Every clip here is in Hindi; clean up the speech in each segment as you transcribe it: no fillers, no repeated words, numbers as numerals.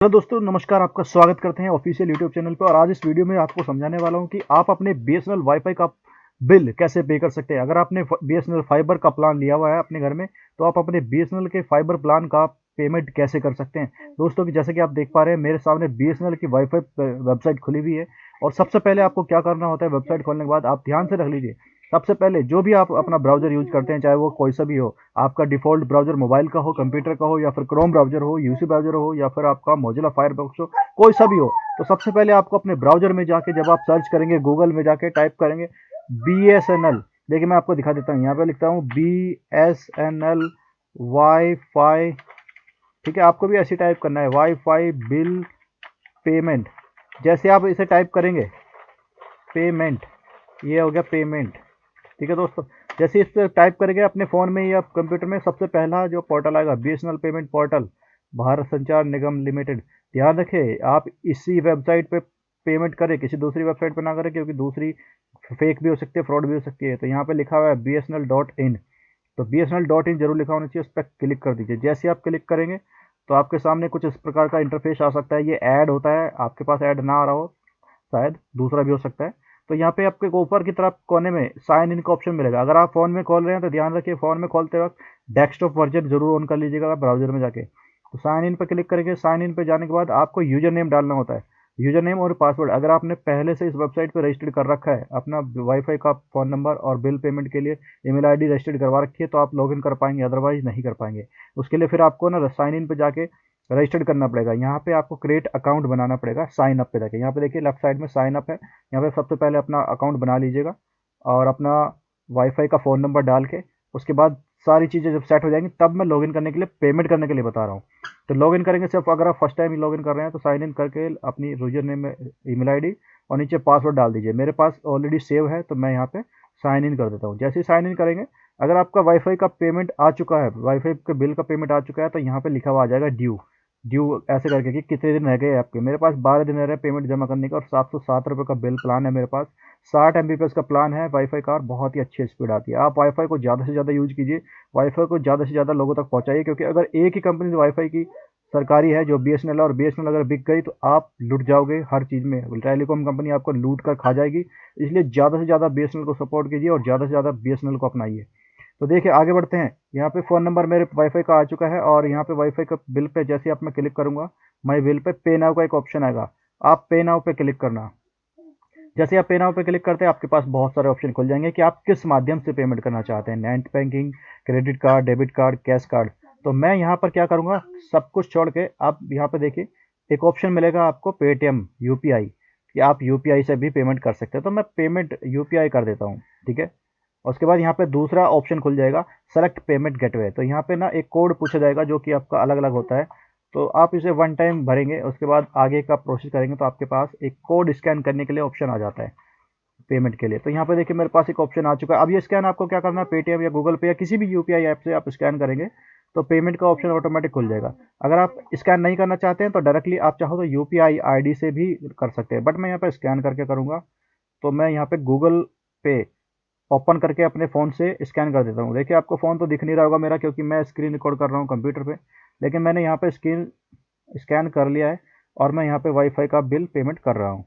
हेलो दोस्तों, नमस्कार। आपका स्वागत करते हैं ऑफिशियल यूट्यूब चैनल पे। और आज इस वीडियो में आपको समझाने वाला हूं कि आप अपने बीएसएनएल वाईफाई का बिल कैसे पे कर सकते हैं। अगर आपने बीएसएनएल फाइबर का प्लान लिया हुआ है अपने घर में, तो आप अपने बीएसएनएल के फाइबर प्लान का पेमेंट कैसे कर सकते हैं। दोस्तों कि जैसे कि आप देख पा रहे हैं, मेरे सामने बीएसएनएल की वाईफाई वेबसाइट खुली हुई है। और सबसे पहले आपको क्या करना होता है, वेबसाइट खोलने के बाद आप ध्यान से रख लीजिए। सबसे पहले जो भी आप अपना ब्राउजर यूज करते हैं, चाहे वो कोई सा भी हो, आपका डिफॉल्ट ब्राउजर मोबाइल का हो, कंप्यूटर का हो, या फिर क्रोम ब्राउजर हो, यूसी ब्राउजर हो, या फिर आपका मोजिला फायरफॉक्स हो, कोई सा भी हो, तो सबसे पहले आपको अपने ब्राउजर में जाके, जब आप सर्च करेंगे गूगल में जाके टाइप करेंगे बीएसएनएल। देखिए मैं आपको दिखा देता हूँ, यहाँ पे लिखता हूँ बीएसएनएल वाईफाई। ठीक है, आपको भी ऐसे टाइप करना है, वाईफाई बिल पेमेंट। जैसे आप इसे टाइप करेंगे पेमेंट, ये हो गया पेमेंट। ठीक है दोस्तों, जैसे इस पर टाइप करेंगे अपने फ़ोन में या कंप्यूटर में, सबसे पहला जो पोर्टल आएगा बीएसएनएल पेमेंट पोर्टल, भारत संचार निगम लिमिटेड। ध्यान रखें आप इसी वेबसाइट पे पेमेंट करें, किसी दूसरी वेबसाइट पे ना करें, क्योंकि दूसरी फेक भी हो सकती है, फ्रॉड भी हो सकती है। तो यहाँ पे लिखा हुआ है BSNL.in, तो BSNL.in जरूर लिखा होना चाहिए, उस पर क्लिक कर दीजिए। जैसे आप क्लिक करेंगे तो आपके सामने कुछ इस प्रकार का इंटरफेस आ सकता है। ये ऐड होता है, आपके पास ऐड ना आ रहा हो, शायद दूसरा भी हो सकता है। तो यहाँ पे आपके ऊपर की तरफ कोने में साइन इन का ऑप्शन मिलेगा। अगर आप फोन में खोल रहे हैं तो ध्यान रखिए, फोन में खोलते वक्त डेस्कटॉप वर्जन जरूर ऑन कर लीजिएगा ब्राउजर में जाके। तो साइन इन पर क्लिक करेंगे। साइन इन पे जाने के बाद आपको यूजर नेम डालना होता है, यूजर नेम और पासवर्ड। अगर आपने पहले से इस वेबसाइट पर रजिस्टर्ड कर रखा है, अपना वाईफाई का फ़ोन नंबर और बिल पेमेंट के लिए ईमेल आईडी रजिस्टर्ड करवा रखी है, तो आप लॉगिन कर पाएंगे, अदरवाइज नहीं कर पाएंगे। उसके लिए फिर आपको ना साइन इन पे जाके रजिस्टर्ड करना पड़ेगा। यहाँ पे आपको क्रिएट अकाउंट बनाना पड़ेगा, साइन अप पे जाके। यहाँ पे देखिए लेफ्ट साइड में साइन अप है, यहाँ पे सबसे पहले अपना अकाउंट बना लीजिएगा और अपना वाईफाई का फ़ोन नंबर डाल के, उसके बाद सारी चीज़ें जब सेट हो जाएंगी, तब मैं लॉगिन करने के लिए, पेमेंट करने के लिए बता रहा हूँ। तो लॉगिन करेंगे सिर्फ, अगर आप फर्स्ट टाइम ही लॉगिन कर रहे हैं तो साइन इन करके अपनी यूजर नेम में ईमेल आईडी और नीचे पासवर्ड डाल दीजिए। मेरे पास ऑलरेडी सेव है, तो मैं यहाँ पे साइन इन कर देता हूँ। जैसे ही साइन इन करेंगे, अगर आपका वाईफाई का पेमेंट आ चुका है, वाईफाई के बिल का पेमेंट आ चुका है, तो यहाँ पे लिखा हुआ आ जाएगा ड्यू। ड्यू ऐसे करके कि कितने दिन रह गए आपके। मेरे पास 12 दिन रह रहे हैं पेमेंट जमा करने का, और 707 रुपये का बिल प्लान है मेरे पास। 60 MBPS का प्लान है वाईफाई का, और बहुत ही अच्छी स्पीड आती है। आप वाईफाई को ज़्यादा से ज़्यादा यूज कीजिए, वाईफाई को ज़्यादा से ज़्यादा लोगों तक पहुँचाइए, क्योंकि अगर एक ही कंपनी वाईफाई की सरकारी है जो बीएसएनएल, और बीएसएनएल अगर बिक गई तो आप लुट जाओगे हर चीज़ में। टेलीकॉम कंपनी आपको लूट कर खा जाएगी। इसलिए ज़्यादा से ज़्यादा बीएसएनएल को सपोर्ट कीजिए और ज़्यादा से ज़्यादा बीएसएनएल को अपनाइए। तो देखिए आगे बढ़ते हैं। यहाँ पे फ़ोन नंबर मेरे वाईफाई का आ चुका है, और यहाँ पे वाईफाई का बिल पे जैसे आप मैं क्लिक करूँगा, माई बिल पे नाउ का एक ऑप्शन आएगा। आप पे नाउ पे क्लिक करना। जैसे आप पे नाउ पे क्लिक करते हैं, आपके पास बहुत सारे ऑप्शन खुल जाएंगे कि आप किस माध्यम से पेमेंट करना चाहते हैं, net banking, credit card, debit card, cash card. तो मैं यहाँ पर क्या करूँगा, सब कुछ छोड़ के आप यहाँ पे देखिए एक ऑप्शन मिलेगा आपको पेटीएम यूपीआई, कि आप यूपीआई से भी पेमेंट कर सकते हैं। तो मैं पेमेंट यूपीआई कर देता हूँ। ठीक है, और उसके बाद यहाँ पे दूसरा ऑप्शन खुल जाएगा, सेलेक्ट पेमेंट गेटवे। तो यहाँ पे ना एक कोड पूछा जाएगा जो कि आपका अलग अलग होता है। तो आप इसे वन टाइम भरेंगे, उसके बाद आगे का प्रोसेस करेंगे तो आपके पास एक कोड स्कैन करने के लिए ऑप्शन आ जाता है पेमेंट के लिए। तो यहाँ पे देखिए मेरे पास एक ऑप्शन आ चुका है। अब ये स्कैन आपको क्या करना है, पेटीएम या गूगल पे या किसी भी यूपीआई ऐप से आप स्कैन करेंगे तो पेमेंट का ऑप्शन ऑटोमेटिक खुल जाएगा। अगर आप स्कैन नहीं करना चाहते हैं तो डायरेक्टली आप चाहो तो यूपीआई आईडी से भी कर सकते हैं, बट मैं यहाँ पे स्कैन करके करूँगा। तो मैं यहाँ पे गूगल पे ओपन करके अपने फ़ोन से स्कैन कर देता हूँ। देखिए आपको फ़ोन तो दिख नहीं रहा होगा मेरा, क्योंकि मैं स्क्रीन रिकॉर्ड कर रहा हूँ कंप्यूटर पे, लेकिन मैंने यहाँ पे स्क्रीन स्कैन कर लिया है, और मैं यहाँ पे वाईफाई का बिल पेमेंट कर रहा हूँ।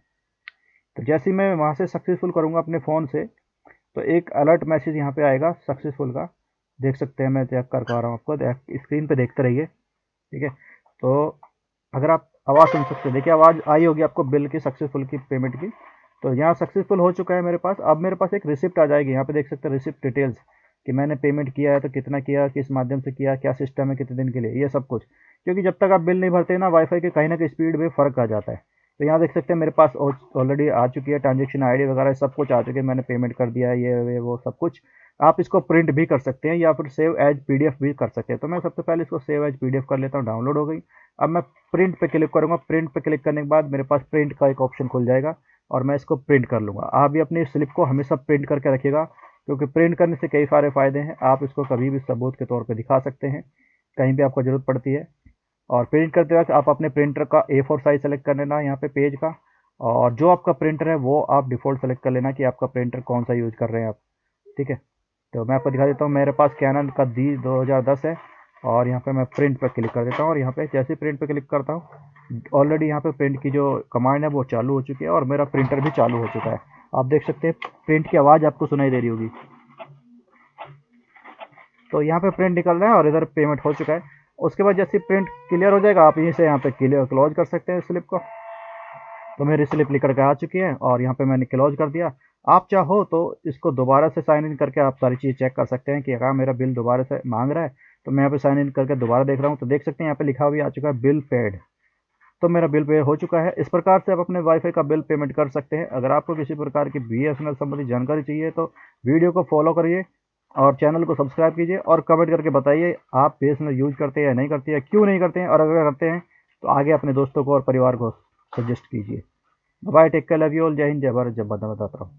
तो जैसे ही मैं वहाँ से सक्सेसफुल करूँगा अपने फ़ोन से, तो एक अलर्ट मैसेज यहाँ पे आएगा सक्सेसफुल का। देख सकते हैं, मैं चेक कर पा रहा हूँ आपको, स्क्रीन पे देखते रहिए। ठीक है, तो अगर आप आवाज़ सुन सकते हैं, देखिए आवाज़ आई होगी आपको बिल की, सक्सेसफुल की, पेमेंट की। तो यहाँ सक्सेसफुल हो चुका है मेरे पास। अब मेरे पास एक रिसिप्ट आ जाएगी, यहाँ पे देख सकते हैं रिसिप्ट डिटेल्स, कि मैंने पेमेंट किया है तो कितना किया, किस माध्यम से किया, क्या सिस्टम है, कितने दिन के लिए, ये सब कुछ। क्योंकि जब तक आप बिल नहीं भरते ना वाईफाई के, कहीं ना कहीं स्पीड में फ़र्क आ जाता है। तो यहाँ देख सकते हैं मेरे पास ऑलरेडी आ चुकी है, ट्रांजेक्शन आईडी वगैरह सब कुछ आ चुके हैं, मैंने पेमेंट कर दिया है, ये वो सब कुछ। आप इसको प्रिंट भी कर सकते हैं या फिर सेव एज पीडीएफ भी कर सकते हैं। तो मैं सबसे पहले इसको सेव एज पीडीएफ कर लेता हूँ, डाउनलोड हो गई। अब मैं प्रिंट पे क्लिक करूँगा। प्रिंट पे क्लिक करने के बाद मेरे पास प्रिंट का एक ऑप्शन खुल जाएगा, और मैं इसको प्रिंट कर लूँगा। आप भी अपनी स्लिप को हमेशा प्रिंट करके रखिएगा, क्योंकि प्रिंट करने से कई सारे फ़ायदे हैं। आप इसको कभी भी सबूत के तौर पर दिखा सकते हैं, कहीं भी आपको ज़रूरत पड़ती है। और प्रिंट करते वक्त आप अपने प्रिंटर का A4 साइज सेलेक्ट कर लेना यहाँ पे पेज का, और जो आपका प्रिंटर है वो आप डिफ़ॉल्ट सेलेक्ट कर लेना कि आपका प्रिंटर कौन सा यूज़ कर रहे हैं आप। ठीक है, तो मैं आपको दिखा देता हूँ, मेरे पास कैनन का D 2010 है। और यहाँ पे मैं प्रिंट पे क्लिक कर देता हूँ। और यहाँ पे जैसे प्रिंट पे क्लिक करता हूँ, ऑलरेडी यहाँ पे प्रिंट की जो कमांड है वो चालू हो चुकी है और मेरा प्रिंटर भी चालू हो चुका है। आप देख सकते हैं प्रिंट की आवाज़ आपको सुनाई दे रही होगी। तो यहाँ पे प्रिंट निकल रहा है और इधर पेमेंट हो चुका है। उसके बाद जैसे प्रिंट क्लियर हो जाएगा, आप यहीं से यहाँ पे क्लियर क्लोज कर सकते हैं स्लिप को। तो मेरी स्लिप निकल के आ चुकी है और यहाँ पे मैंने क्लोज कर दिया। आप चाहो तो इसको दोबारा से साइन इन करके आप सारी चीज़ चेक कर सकते हैं कि अगर मेरा बिल दोबारा से मांग रहा है। तो मैं यहाँ पे साइन इन करके दोबारा देख रहा हूँ, तो देख सकते हैं यहाँ पे लिखा हुआ आ चुका है बिल पेड। तो मेरा बिल पे हो चुका है। इस प्रकार से आप अपने वाईफाई का बिल पेमेंट कर सकते हैं। अगर आपको किसी प्रकार की बीएसएनएल संबंधी जानकारी चाहिए तो वीडियो को फॉलो करिए और चैनल को सब्सक्राइब कीजिए और कमेंट करके बताइए आप बीएसएनएल यूज करते हैं या नहीं करते हैं, क्यों नहीं करते हैं, और अगर करते हैं तो आगे अपने दोस्तों को और परिवार को सजेस्ट कीजिए। Bye, take care, love you all, जय हिंद, जय भारत, जय वंदे मातरम।